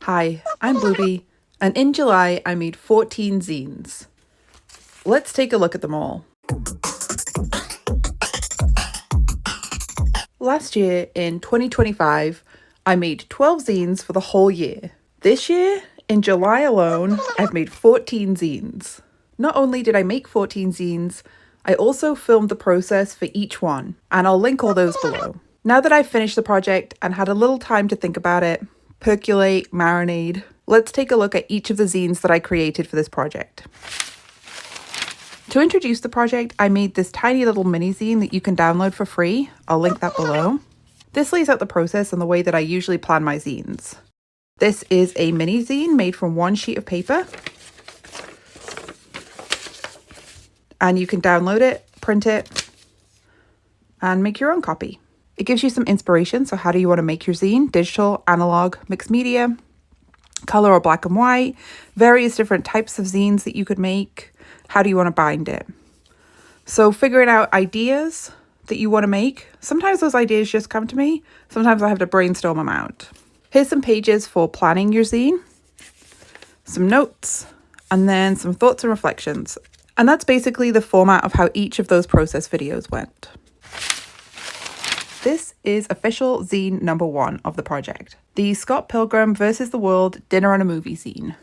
Hi, I'm BlueBee, and in July I made 14 zines. Let's take a look at them all. Last year, in 2025, I made 12 zines for the whole year. This year, in July alone, I've made 14 zines. Not only did I make 14 zines, I also filmed the process for each one, and I'll link all those below. Now that I've finished the project and had a little time to think about it, percolate, marinade, let's take a look at each of the zines that I created for this project. To introduce the project, I made this tiny little mini zine that you can download for free. I'll link that below. This lays out the process and the way that I usually plan my zines. This is a mini zine made from one sheet of paper. And you can download it, print it, and make your own copy. It gives you some inspiration. So how do you want to make your zine? Digital, analog, mixed media, color or black and white, various different types of zines that you could make. How do you want to bind it? So figuring out ideas that you want to make. Sometimes those ideas just come to me. Sometimes I have to brainstorm them out. Here's some pages for planning your zine, some notes, and then some thoughts and reflections. And that's basically the format of how each of those process videos went. This is official zine number 1 of the project, the Scott Pilgrim versus the World Dinner and a Movie zine.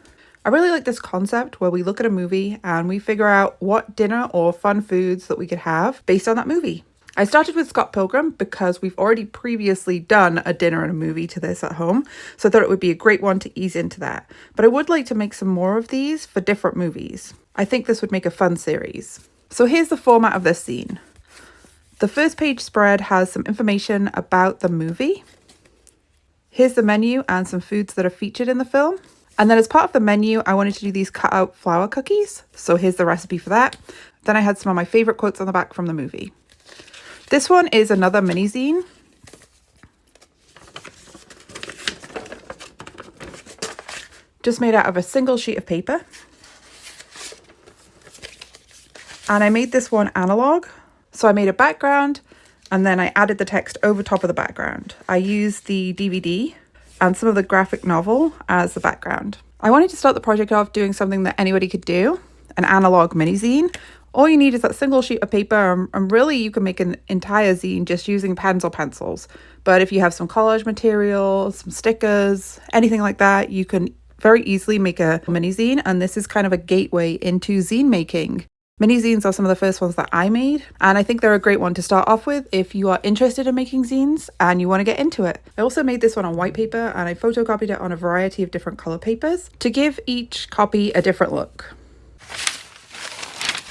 I really like this concept where we look at a movie and we figure out what dinner or fun foods that we could have based on that movie. I started with Scott Pilgrim because we've already previously done a dinner and a movie to this at home, so I thought it would be a great one to ease into that. But I would like to make some more of these for different movies. I think this would make a fun series. So here's the format of this zine. The first page spread has some information about the movie. Here's the menu and some foods that are featured in the film. And then as part of the menu, I wanted to do these cut out flour cookies. So here's the recipe for that. Then I had some of my favorite quotes on the back from the movie. This one is another mini zine. Just made out of a single sheet of paper. And I made this one analog. So I made a background and then I added the text over top of the background. I used the DVD and some of the graphic novel as the background. I wanted to start the project off doing something that anybody could do, an analog mini zine. All you need is that single sheet of paper, and really you can make an entire zine just using pens or pencils. But if you have some collage material, some stickers, anything like that, you can very easily make a mini zine. And this is kind of a gateway into zine making. Mini zines are some of the first ones that I made, and I think they're a great one to start off with if you are interested in making zines and you want to get into it. I also made this one on white paper and I photocopied it on a variety of different color papers to give each copy a different look.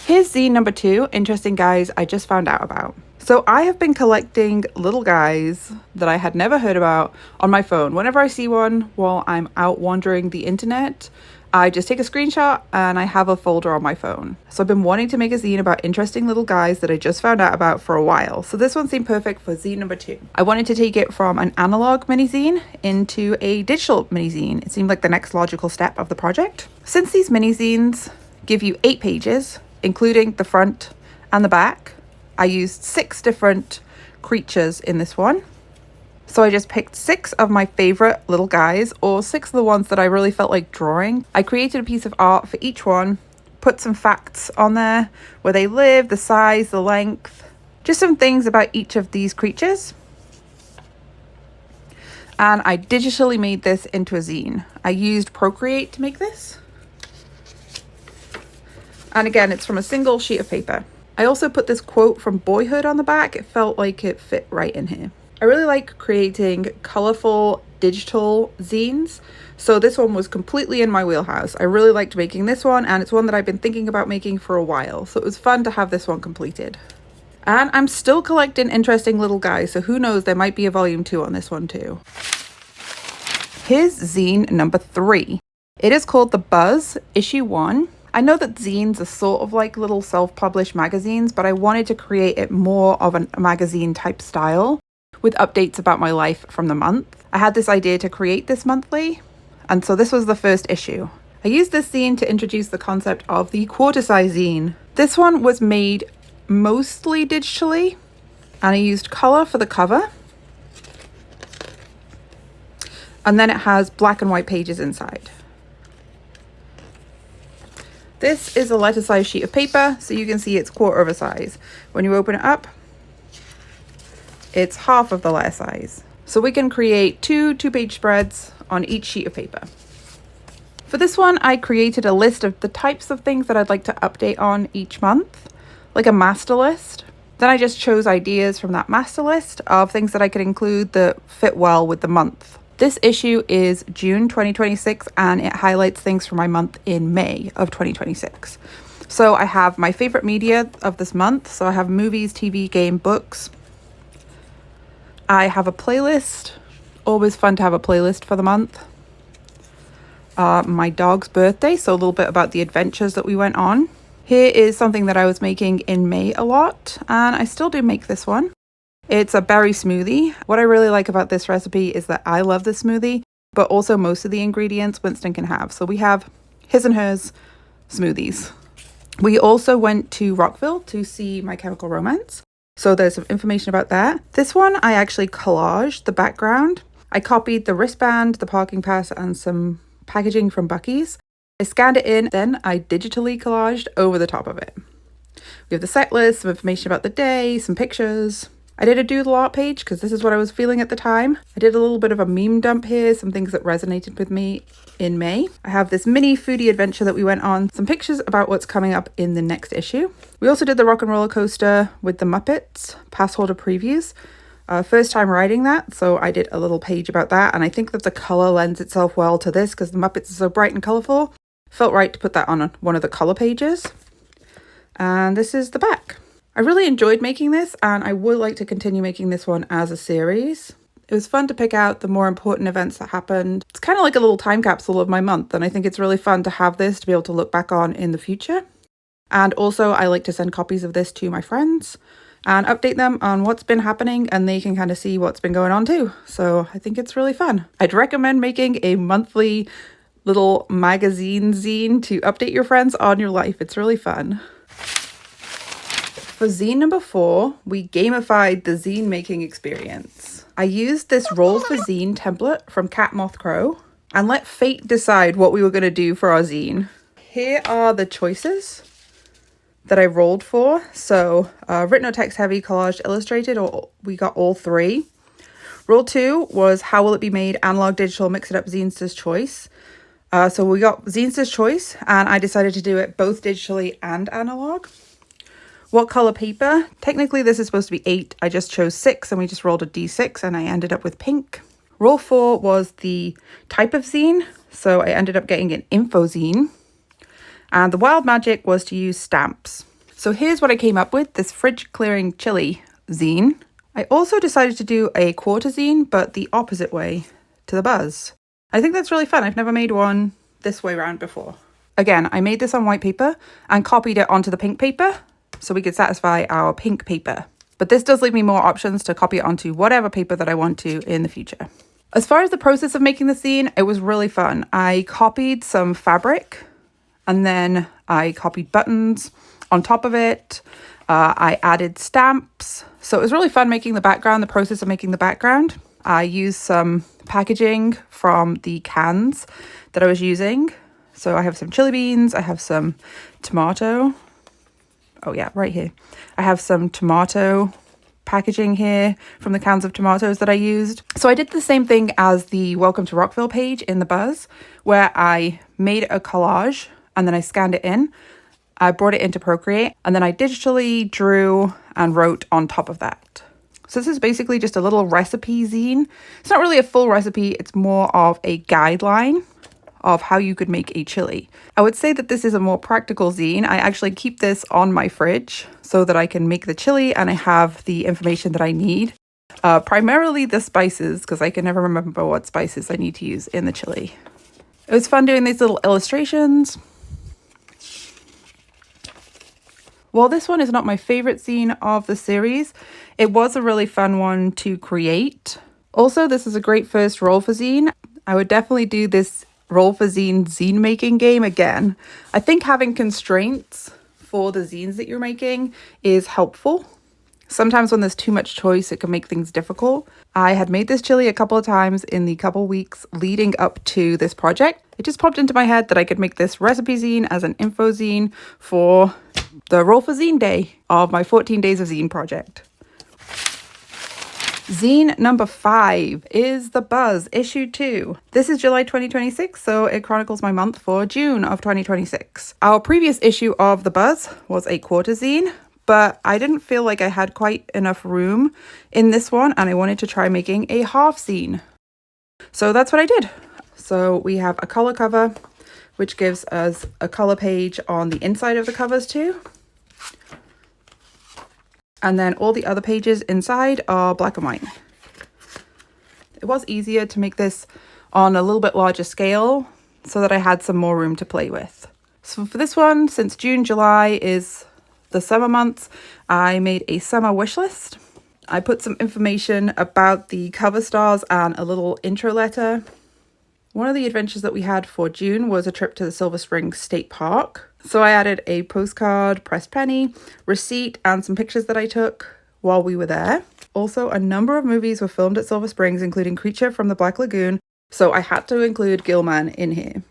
Here's zine number 2, Interesting Guys I Just Found Out About. So I have been collecting little guys that I had never heard about on my phone. Whenever I see one while I'm out wandering the internet, I just take a screenshot and I have a folder on my phone. So I've been wanting to make a zine about interesting little guys that I just found out about for a while. So this one seemed perfect for zine number 2. I wanted to take it from an analog mini zine into a digital mini zine. It seemed like the next logical step of the project. Since these mini zines give you 8 pages, including the front and the back, I used 6 different creatures in this one. So I just picked 6 of my favorite little guys, or 6 of the ones that I really felt like drawing. I created a piece of art for each one, put some facts on there, where they live, the size, the length, just some things about each of these creatures. And I digitally made this into a zine. I used Procreate to make this. And again, it's from a single sheet of paper. I also put this quote from Boyhood on the back. It felt like it fit right in here. I really like creating colorful digital zines. So this one was completely in my wheelhouse. I really liked making this one, and it's one that I've been thinking about making for a while. So it was fun to have this one completed. And I'm still collecting interesting little guys. So who knows, there might be a volume 2 on this one too. Here's zine number 3. It is called The Buzz, issue 1. I know that zines are sort of like little self-published magazines, but I wanted to create it more of a magazine type style, with updates about my life from the month. I had this idea to create this monthly, and so this was the first issue. I used this zine to introduce the concept of the quarter size zine. This one was made mostly digitally, and I used color for the cover. And then it has black and white pages inside. This is a letter size sheet of paper, so you can see it's quarter of a size. When you open it up, it's half of the letter size. So we can create two-page spreads on each sheet of paper. For this one, I created a list of the types of things that I'd like to update on each month, like a master list. Then I just chose ideas from that master list of things that I could include that fit well with the month. This issue is June 2026 and it highlights things for my month in May of 2026. So I have my favorite media of this month. So I have movies, TV, game, books. I have a playlist. Always fun to have a playlist for the month. My dog's birthday, so a little bit about the adventures that we went on. Here is something that I was making in May a lot, and I still do make this one. It's a berry smoothie. What I really like about this recipe is that I love this smoothie, but also most of the ingredients Winston can have. So we have his and hers smoothies. We also went to Rockville to see My Chemical Romance. So there's some information about that. This one, I actually collaged the background. I copied the wristband, the parking pass, and some packaging from Buc-ee's. I scanned it in, then I digitally collaged over the top of it. We have the set list, some information about the day, some pictures. I did a doodle art page because this is what I was feeling at the time. I did a little bit of a meme dump here, some things that resonated with me in May. I have this mini foodie adventure that we went on, some pictures about what's coming up in the next issue. We also did the rock and roller coaster with the Muppets, pass holder previews. First time writing that, so I did a little page about that, and I think that the color lends itself well to this because the Muppets are so bright and colorful. Felt right to put that on one of the color pages. And this is the back. I really enjoyed making this, and I would like to continue making this one as a series. It was fun to pick out the more important events that happened. It's kind of like a little time capsule of my month, and I think it's really fun to have this to be able to look back on in the future. And also, I like to send copies of this to my friends and update them on what's been happening, and they can kind of see what's been going on too. So I think it's really fun. I'd recommend making a monthly little magazine zine to update your friends on your life. It's really fun. For zine number 4, we gamified the zine making experience. I used this Roll for Zine template from Cat Moth Crow and let fate decide what we were going to do for our zine. Here are the choices that I rolled for. So written or text heavy, collaged, illustrated, or we got all 3. Roll 2 was how will it be made, analog, digital, mix it up, Zine's choice. So we got Zine's choice, and I decided to do it both digitally and analog. What color paper? Technically this is supposed to be 8. I just chose 6 and we just rolled a d6 and I ended up with pink. Roll 4 was the type of zine. So I ended up getting an info zine. And the wild magic was to use stamps. So here's what I came up with, this fridge clearing chili zine. I also decided to do a quarter zine, but the opposite way to the buzz. I think that's really fun. I've never made one this way around before. Again, I made this on white paper and copied it onto the pink paper so we could satisfy our pink paper. But this does leave me more options to copy it onto whatever paper that I want to in the future. As far as the process of making the zine, it was really fun. I copied some fabric and then I copied buttons on top of it. I added stamps. So it was really fun making the background, the process of making the background. I used some packaging from the cans that I was using. So I have some chili beans, I have some tomato. Oh yeah, right here. I have some tomato packaging here from the cans of tomatoes that I used. So I did the same thing as the Welcome to Rockville page in the Buzz, where I made a collage and then I scanned it in. I brought it into Procreate and then I digitally drew and wrote on top of that. So this is basically just a little recipe zine. It's not really a full recipe, it's more of a guideline of how you could make a chili. I would say that this is a more practical zine. I actually keep this on my fridge so that I can make the chili and I have the information that I need. Primarily the spices, because I can never remember what spices I need to use in the chili. It was fun doing these little illustrations. While this one is not my favorite zine of the series, it was a really fun one to create. Also, this is a great first roll for zine. I would definitely do this roll for zine making game again. I think having constraints for the zines that you're making is helpful. Sometimes when there's too much choice, it can make things difficult. I had made this chili a couple of times in the couple weeks leading up to this project. It just popped into my head that I could make this recipe zine as an info zine for the Roll for Zine Day of my 14 Days of Zine project. Zine number 5 is The Buzz, issue 2. This is July 2026, so it chronicles my month for June of 2026. Our previous issue of The Buzz was a quarter zine, but I didn't feel like I had quite enough room in this one, and I wanted to try making a half zine. So that's what I did. So we have a color cover, which gives us a color page on the inside of the covers too. And then all the other pages inside are black and white. It was easier to make this on a little bit larger scale so that I had some more room to play with. So for this one, since June, July is the summer months, I made a summer wish list. I put some information about the cover stars and a little intro letter. One of the adventures that we had for June was a trip to the Silver Springs State Park. So I added a postcard, pressed penny, receipt, and some pictures that I took while we were there. Also, a number of movies were filmed at Silver Springs, including Creature from the Black Lagoon, so I had to include Gilman in here.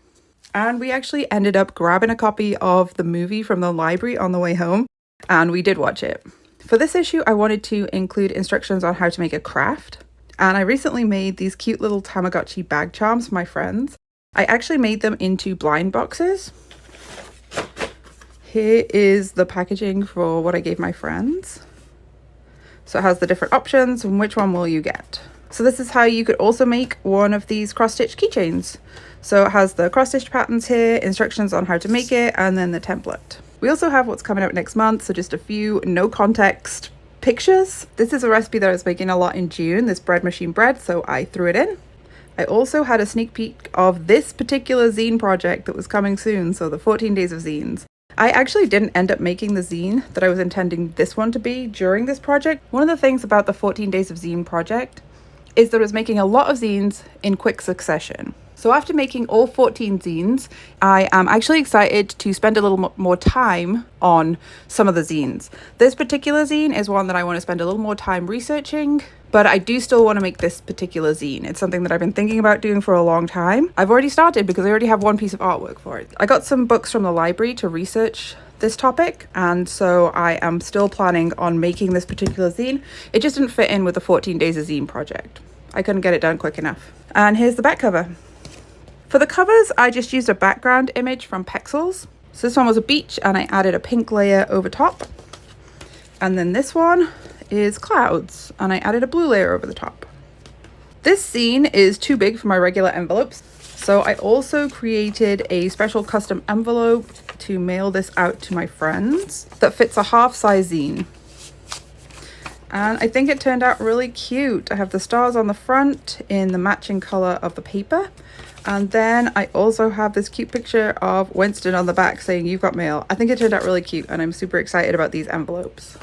And we actually ended up grabbing a copy of the movie from the library on the way home, and we did watch it. For this issue, I wanted to include instructions on how to make a craft. And I recently made these cute little Tamagotchi bag charms for my friends. I actually made them into blind boxes. Here is the packaging for what I gave my friends. So it has the different options and which one will you get. So this is how you could also make one of these cross-stitch keychains. So it has the cross-stitch patterns here, instructions on how to make it, and then the template. We also have what's coming out next month, so just a few no context pictures. This is a recipe that I was making a lot in June, this bread machine bread, so I threw it in. I also had a sneak peek of this particular zine project that was coming soon, so the 14 Days of Zines. I actually didn't end up making the zine that I was intending this one to be during this project. One of the things about the 14 Days of Zine project is that I was making a lot of zines in quick succession. So after making all 14 zines, I am actually excited to spend a little more time on some of the zines. This particular zine is one that I want to spend a little more time researching, but I do still want to make this particular zine. It's something that I've been thinking about doing for a long time. I've already started because I already have one piece of artwork for it. I got some books from the library to research this topic, and so I am still planning on making this particular zine. It just didn't fit in with the 14 Days of Zine project. I couldn't get it done quick enough. And here's the back cover. For the covers, I just used a background image from Pexels. So this one was a beach and I added a pink layer over top. And then this one is clouds and I added a blue layer over the top. This zine is too big for my regular envelopes. So I also created a special custom envelope to mail this out to my friends that fits a half-size zine. And I think it turned out really cute. I have the stars on the front in the matching color of the paper. And then I also have this cute picture of Winston on the back saying, "You've got mail." I think it turned out really cute and I'm super excited about these envelopes.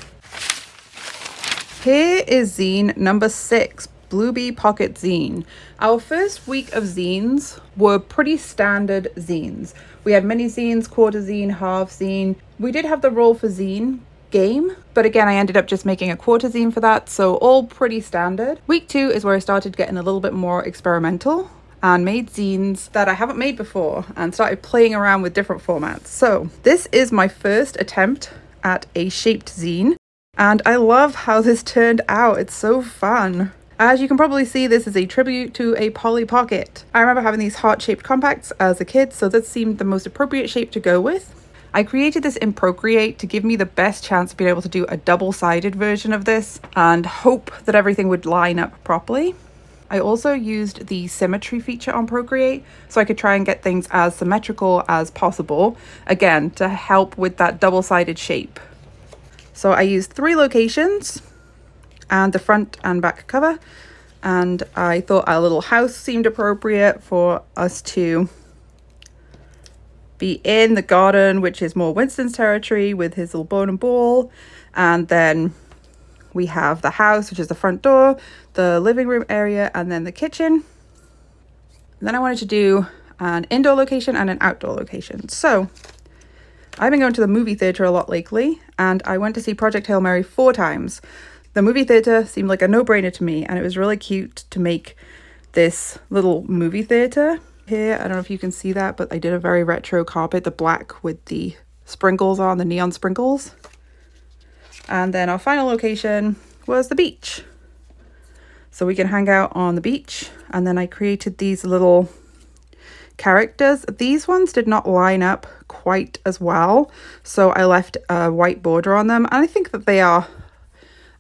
Here is zine number 6, BlueBee Pocket Zine. Our first week of zines were pretty standard zines. We had mini zines, quarter zine, half zine. We did have the Roll for Zine game, but again I ended up just making a quarter zine for that, so all pretty standard. Week 2 is where I started getting a little bit more experimental and made zines that I haven't made before and started playing around with different formats. So this is my first attempt at a shaped zine and I love how this turned out. It's so fun. As you can probably see, this is a tribute to a Polly Pocket. I remember having these heart-shaped compacts as a kid, so this seemed the most appropriate shape to go with. I created this in Procreate to give me the best chance of being able to do a double-sided version of this and hope that everything would line up properly. I also used the symmetry feature on Procreate so I could try and get things as symmetrical as possible, again, to help with that double-sided shape. So I used 3 locations and the front and back cover, and I thought our little house seemed appropriate for us to be in. The garden, which is more Winston's territory with his little bone and ball, and then we have the house, which is the front door, the living room area, and then the kitchen. And then I wanted to do an indoor location and an outdoor location. So I've been going to the movie theatre a lot lately, and I went to see Project Hail Mary 4 times. The movie theatre seemed like a no-brainer to me, and it was really cute to make this little movie theatre. Here, I don't know if you can see that, but I did a very retro carpet, the black with the sprinkles on, the neon sprinkles. And then our final location was the beach. So we can hang out on the beach. And then I created these little characters. These ones did not line up quite as well, so I left a white border on them, and I think that they are,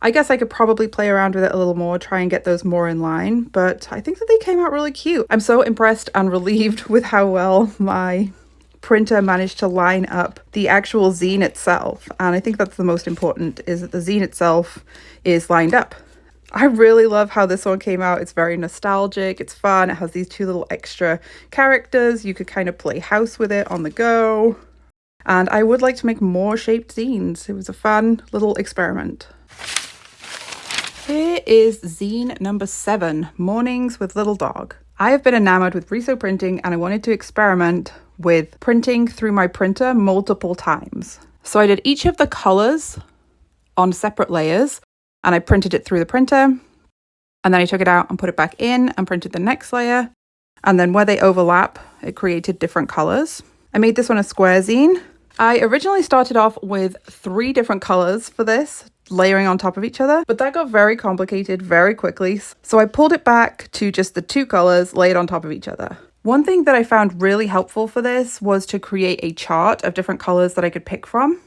I guess I could probably play around with it a little more, try and get those more in line, but I think that they came out really cute. I'm so impressed and relieved with how well my printer managed to line up the actual zine itself, and I think that's the most important, is that the zine itself is lined up. I really love how this one came out. It's very nostalgic, it's fun, it has these 2 little extra characters. You could kind of play house with it on the go. And I would like to make more shaped zines. It was a fun little experiment. Here is zine number 7, Mornings with Little Dog. I have been enamored with Riso printing, and I wanted to experiment with printing through my printer multiple times. So I did each of the colors on separate layers, and I printed it through the printer, and then I took it out and put it back in and printed the next layer, and then where they overlap, it created different colors. I made this one a square zine. I originally started off with 3 different colors for this, layering on top of each other, but that got very complicated very quickly, so I pulled it back to just the 2 colors laid on top of each other. One thing that I found really helpful for this was to create a chart of different colors that I could pick from,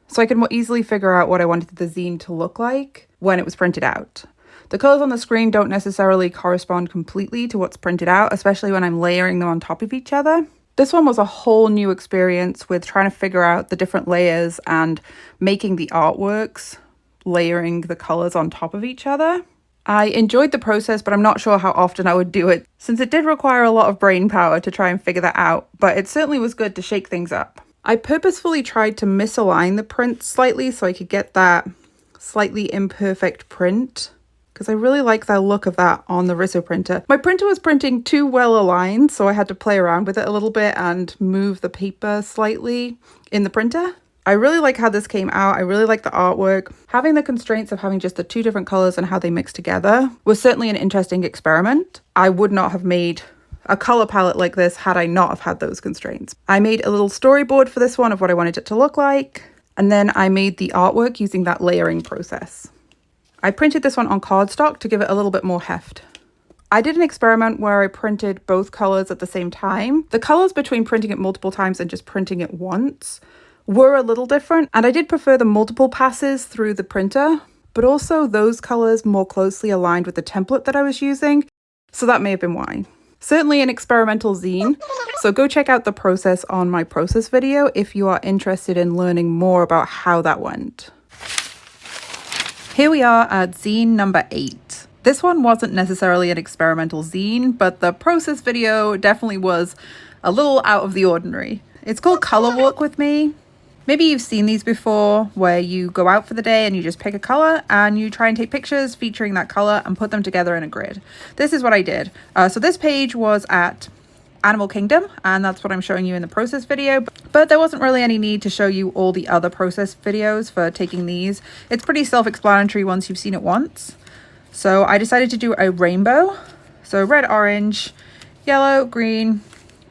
so I could more easily figure out what I wanted the zine to look like when it was printed out. The colors on the screen don't necessarily correspond completely to what's printed out, especially when I'm layering them on top of each other. This one was a whole new experience with trying to figure out the different layers and making the artworks, layering the colors on top of each other. I enjoyed the process, but I'm not sure how often I would do it, since it did require a lot of brain power to try and figure that out, but it certainly was good to shake things up. I purposefully tried to misalign the print slightly so I could get that slightly imperfect print, because I really like the look of that on the Riso printer. My printer was printing too well aligned, so I had to play around with it a little bit and move the paper slightly in the printer. I really like how this came out. I really like the artwork. Having the constraints of having just the 2 different colors and how they mix together was certainly an interesting experiment. I would not have made a color palette like this had I not have had those constraints. I made a little storyboard for this one of what I wanted it to look like, and then I made the artwork using that layering process. I printed this one on cardstock to give it a little bit more heft. I did an experiment where I printed both colors at the same time. The colors between printing it multiple times and just printing it once were a little different, and I did prefer the multiple passes through the printer, but also those colors more closely aligned with the template that I was using, so that may have been why. Certainly an experimental zine, so go check out the process on my process video if you are interested in learning more about how that went. Here we are at zine number 8. This one wasn't necessarily an experimental zine, but the process video definitely was a little out of the ordinary. It's called Color Walk with Me. Maybe you've seen these before, where you go out for the day and you just pick a color and you try and take pictures featuring that color and put them together in a grid. This is what I did. So this page was at Animal Kingdom, and that's what I'm showing you in the process video, but there wasn't really any need to show you all the other process videos for taking these. It's pretty self-explanatory once you've seen it once. So I decided to do a rainbow. So red, orange, yellow, green,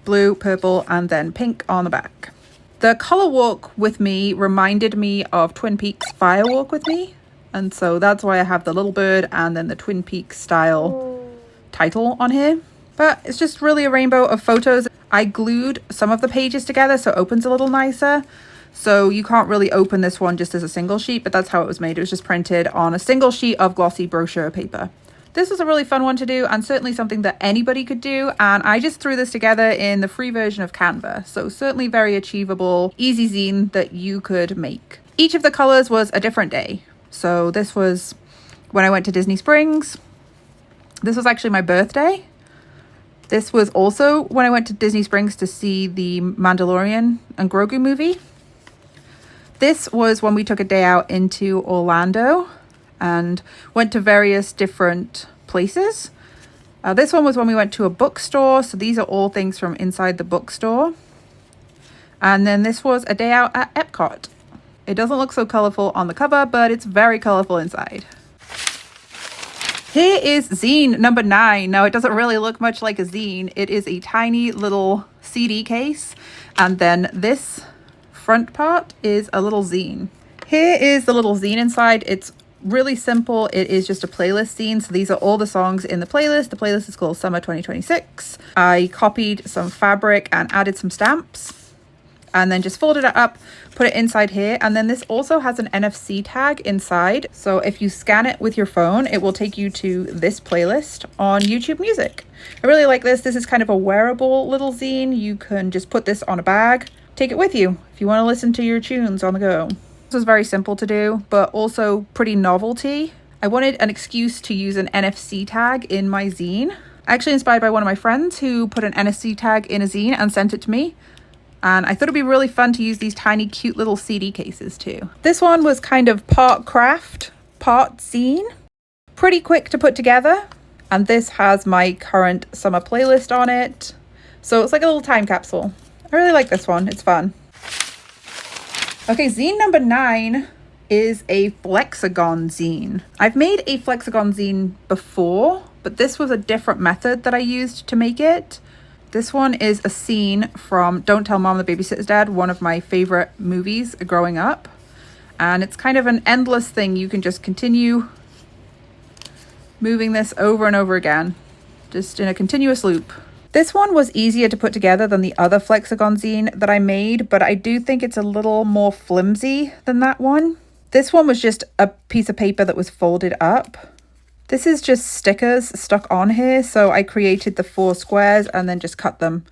blue, purple, and then pink on the back. The Color Walk with Me reminded me of Twin Peaks Fire Walk with Me, and so that's why I have the little bird and then the Twin Peaks style title on here. But it's just really a rainbow of photos. I glued some of the pages together so it opens a little nicer, so you can't really open this one just as a single sheet, but that's how it was made. It was just printed on a single sheet of glossy brochure paper. This was a really fun one to do, and certainly something that anybody could do, and I just threw this together in the free version of Canva, so certainly very achievable, easy zine that you could make. Each of the colors was a different day. So this was when I went to Disney Springs. This was actually my birthday. This was also when I went to Disney Springs to see the Mandalorian and Grogu movie. This was when we took a day out into Orlando and went to various different places. This one was when we went to a bookstore. So these are all things from inside the bookstore. And then this was A Day Out at EPCOT. It doesn't look so colorful on the cover, but it's very colorful inside. Here is zine number 9. Now, it doesn't really look much like a zine. It is a tiny little CD case. And then this front part is a little zine. Here is the little zine inside. It's really simple. It is just a playlist zine. So these are all the songs in the playlist. The playlist is called Summer 2026. I copied some fabric and added some stamps. And then just folded it up, put it inside here. And then this also has an NFC tag inside. So if you scan it with your phone, it will take you to this playlist on YouTube Music. I really like this. This is kind of a wearable little zine. You can just put this on a bag, take it with you if you want to listen to your tunes on the go. This was very simple to do, but also pretty novelty. I wanted an excuse to use an NFC tag in my zine. Actually inspired by one of my friends who put an NFC tag in a zine and sent it to me. And I thought it'd be really fun to use these tiny, cute little CD cases too. This one was kind of part craft, part zine. Pretty quick to put together. And this has my current summer playlist on it. So it's like a little time capsule. I really like this one. It's fun. Okay, zine number 9 is a Flexagon zine. I've made a Flexagon zine before, but this was a different method that I used to make it. This one is a scene from Don't Tell Mom the Babysitter's Dead, one of my favorite movies growing up. And it's kind of an endless thing. You can just continue moving this over and over again, just in a continuous loop. This one was easier to put together than the other Flexagon zine that I made, but I do think it's a little more flimsy than that one. This one was just a piece of paper that was folded up. This is just stickers stuck on here. So I created the 4 squares and then just cut them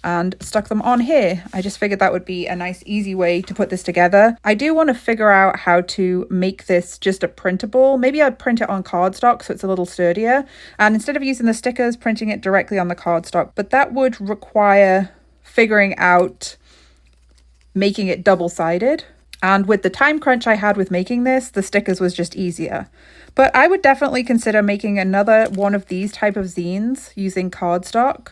and stuck them on here. I just figured that would be a nice, easy way to put this together. I do want to figure out how to make this just a printable. Maybe I'd print it on cardstock so it's a little sturdier. And instead of using the stickers, printing it directly on the cardstock. But that would require figuring out making it double-sided. And with the time crunch I had with making this, the stickers was just easier. But I would definitely consider making another one of these type of zines using cardstock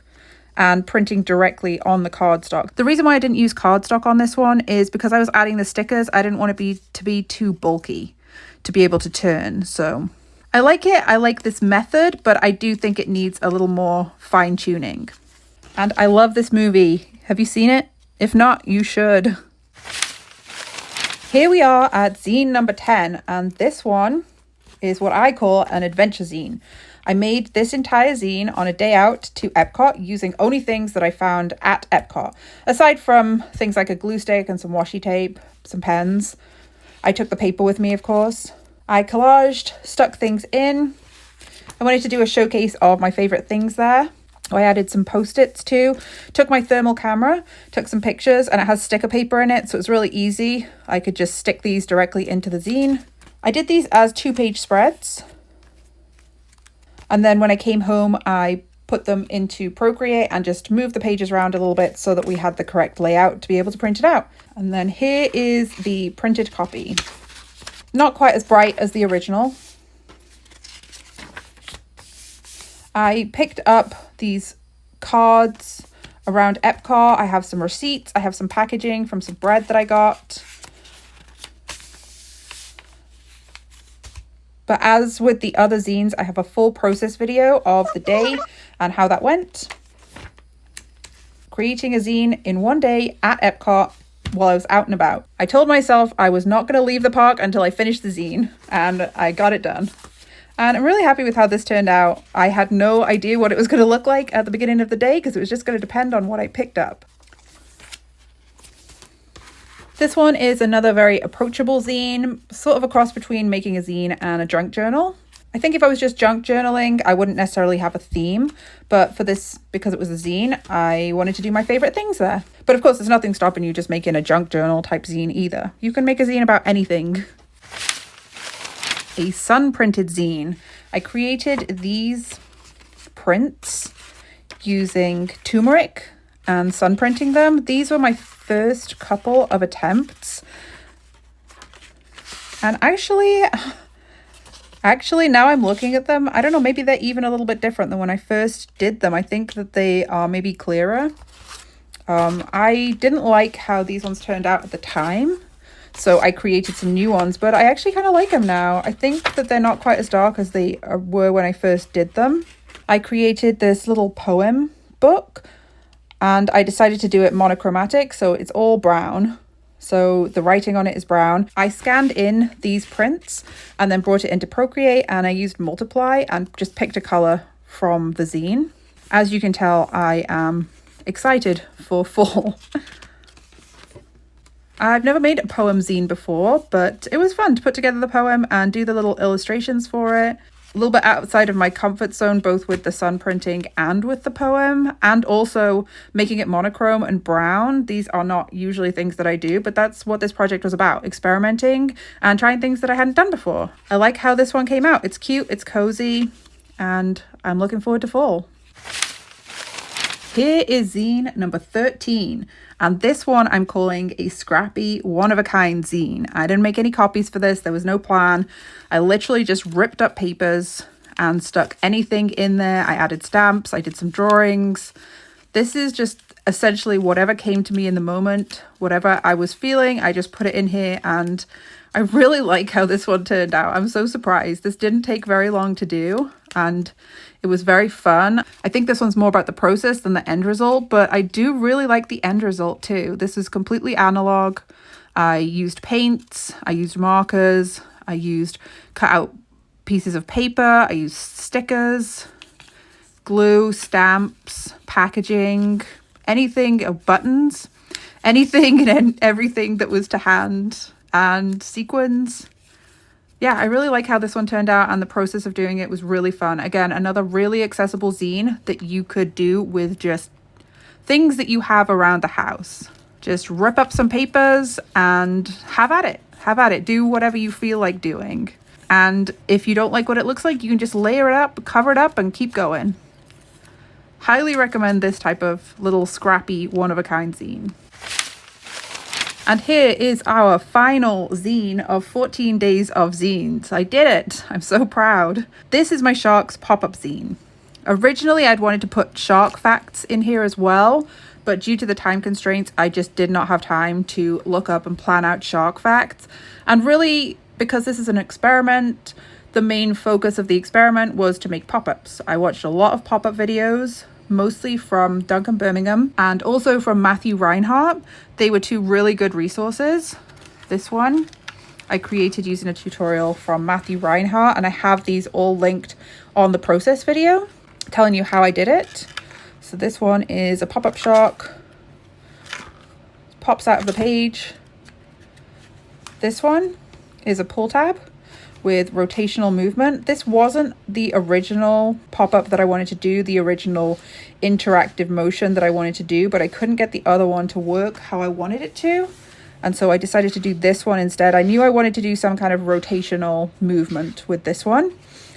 and printing directly on the cardstock. The reason why I didn't use cardstock on this one is because I was adding the stickers. I didn't want it to be too bulky to be able to turn. So I like it. I like this method, but I do think it needs a little more fine tuning. And I love this movie. Have you seen it? If not, you should. Here we are at zine number 10, and this one is what I call an adventure zine. I made this entire zine on a day out to EPCOT using only things that I found at EPCOT. Aside from things like a glue stick and some washi tape, some pens. I took the paper with me, of course. I collaged, stuck things in. I wanted to do a showcase of my favorite things there. I added some post-its too, took my thermal camera, took some pictures, and it has sticker paper in it, so it's really easy. I could just stick these directly into the zine. I did these as 2-page spreads. And then when I came home, I put them into Procreate and just moved the pages around a little bit so that we had the correct layout to be able to print it out. And then here is the printed copy. Not quite as bright as the original. I picked up these cards around EPCOT. I have some receipts. I have some packaging from some bread that I got. But as with the other zines, I have a full process video of the day and how that went. Creating a zine in one day at EPCOT while I was out and about. I told myself I was not going to leave the park until I finished the zine, and I got it done. And I'm really happy with how this turned out. I had no idea what it was going to look like at the beginning of the day because it was just going to depend on what I picked up. This one is another very approachable zine, sort of a cross between making a zine and a junk journal. I think if I was just junk journaling, I wouldn't necessarily have a theme, but for this, because it was a zine, I wanted to do my favorite things there. But of course, there's nothing stopping you just making a junk journal type zine either. You can make a zine about anything. A sun printed zine. I created these prints using turmeric and sun printing them. These were my first couple of attempts. And actually now I'm looking at them, I don't know, maybe they're even a little bit different than when I first did them. I think that they are maybe clearer. I didn't like how these ones turned out at the time, so I created some new ones, but I actually kind of like them now. I think that they're not quite as dark as they were when I first did them. I created this little poem book, and I decided to do it monochromatic, so it's all brown. So the writing on it is brown. I scanned in these prints and then brought it into Procreate, and I used Multiply and just picked a color from the zine. As you can tell, I am excited for fall. I've never made a poem zine before, but it was fun to put together the poem and do the little illustrations for it. A little bit outside of my comfort zone, both with the sun printing and with the poem, and also making it monochrome and brown. These are not usually things that I do, but that's what this project was about, experimenting and trying things that I hadn't done before. I like how this one came out. It's cute, it's cozy, and I'm looking forward to fall. Here is zine number 13, and this one I'm calling a Scrappy one-of-a-kind zine. I didn't make any copies for this, there was no plan. I literally just ripped up papers and stuck anything in there. I added stamps, I did some drawings. This is just essentially whatever came to me in the moment, whatever I was feeling, I just put it in here, and I really like how this one turned out. I'm so surprised. This didn't take very long to do, and it was very fun. I think this one's more about the process than the end result, but I do really like the end result too. This is completely analog. I used paints, I used markers, I used cut out pieces of paper, I used stickers, glue, stamps, packaging, anything, buttons, anything and everything that was to hand, and sequins. Yeah, I really like how this one turned out, and the process of doing it was really fun. Again, another really accessible zine that you could do with just things that you have around the house. Just rip up some papers and have at it. Have at it. Do whatever you feel like doing. And if you don't like what it looks like, you can just layer it up, cover it up, and keep going. Highly recommend this type of little scrappy one-of-a-kind zine. And here is our final zine of 14 days of zines. I did it. I'm so proud. This is my sharks pop-up zine. Originally, I'd wanted to put shark facts in here as well, but due to the time constraints, I just did not have time to look up and plan out shark facts. And really, because this is an experiment, the main focus of the experiment was to make pop-ups. I watched a lot of pop-up videos, mostly from Duncan Birmingham and also from Matthew Reinhardt. They were two really good resources. This one I created using a tutorial from Matthew Reinhardt, and I have these all linked on the process video telling you how I did it. So this one is a pop-up shark, pops out of the page. This one is a pull tab with rotational movement. This wasn't the original pop-up that I wanted to do, the original interactive motion that I wanted to do, but I couldn't get the other one to work how I wanted it to. And so I decided to do this one instead. I knew I wanted to do some kind of rotational movement with this one.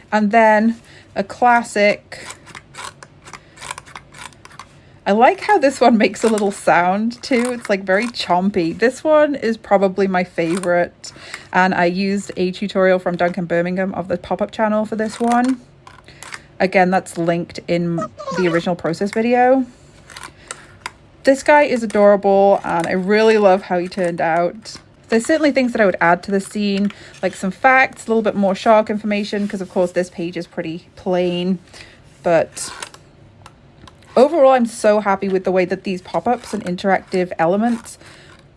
And then a classic. I like how this one makes a little sound too. It's like very chompy. This one is probably my favorite. And I used a tutorial from Duncan Birmingham of the pop-up channel for this one. Again, that's linked in the original process video. This guy is adorable, and I really love how he turned out. There's certainly things that I would add to the scene, like some facts, a little bit more shark information, because of course this page is pretty plain. But overall, I'm so happy with the way that these pop-ups and interactive elements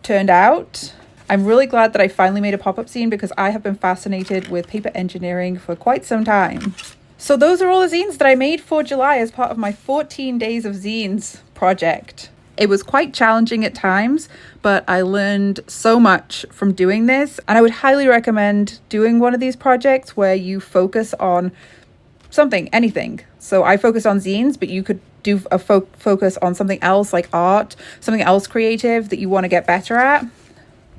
turned out. I'm really glad that I finally made a pop-up zine, because I have been fascinated with paper engineering for quite some time. So those are all the zines that I made for July as part of my 14 Days of Zines project. It was quite challenging at times, but I learned so much from doing this, and I would highly recommend doing one of these projects where you focus on something, anything. So I focused on zines, but you could do a focus on something else, like art, something else creative that you want to get better at.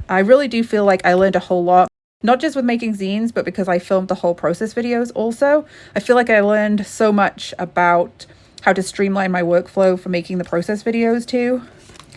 I really do feel like I learned a whole lot, not just with making zines, but because I filmed the whole process videos also. I feel like I learned so much about how to streamline my workflow for making the process videos too,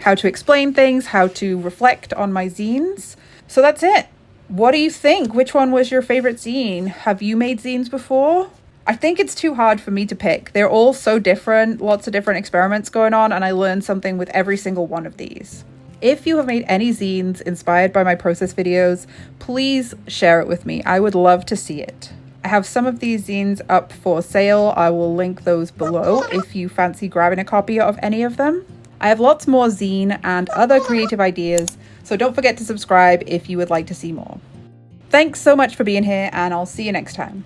how to explain things, how to reflect on my zines. So that's it. What do you think? Which one was your favorite zine? Have you made zines before? I think it's too hard for me to pick. They're all so different, lots of different experiments going on, and I learned something with every single one of these. If you have made any zines inspired by my process videos, please share it with me. I would love to see it. I have some of these zines up for sale. I will link those below if you fancy grabbing a copy of any of them. I have lots more zine and other creative ideas, so don't forget to subscribe if you would like to see more. Thanks so much for being here, and I'll see you next time.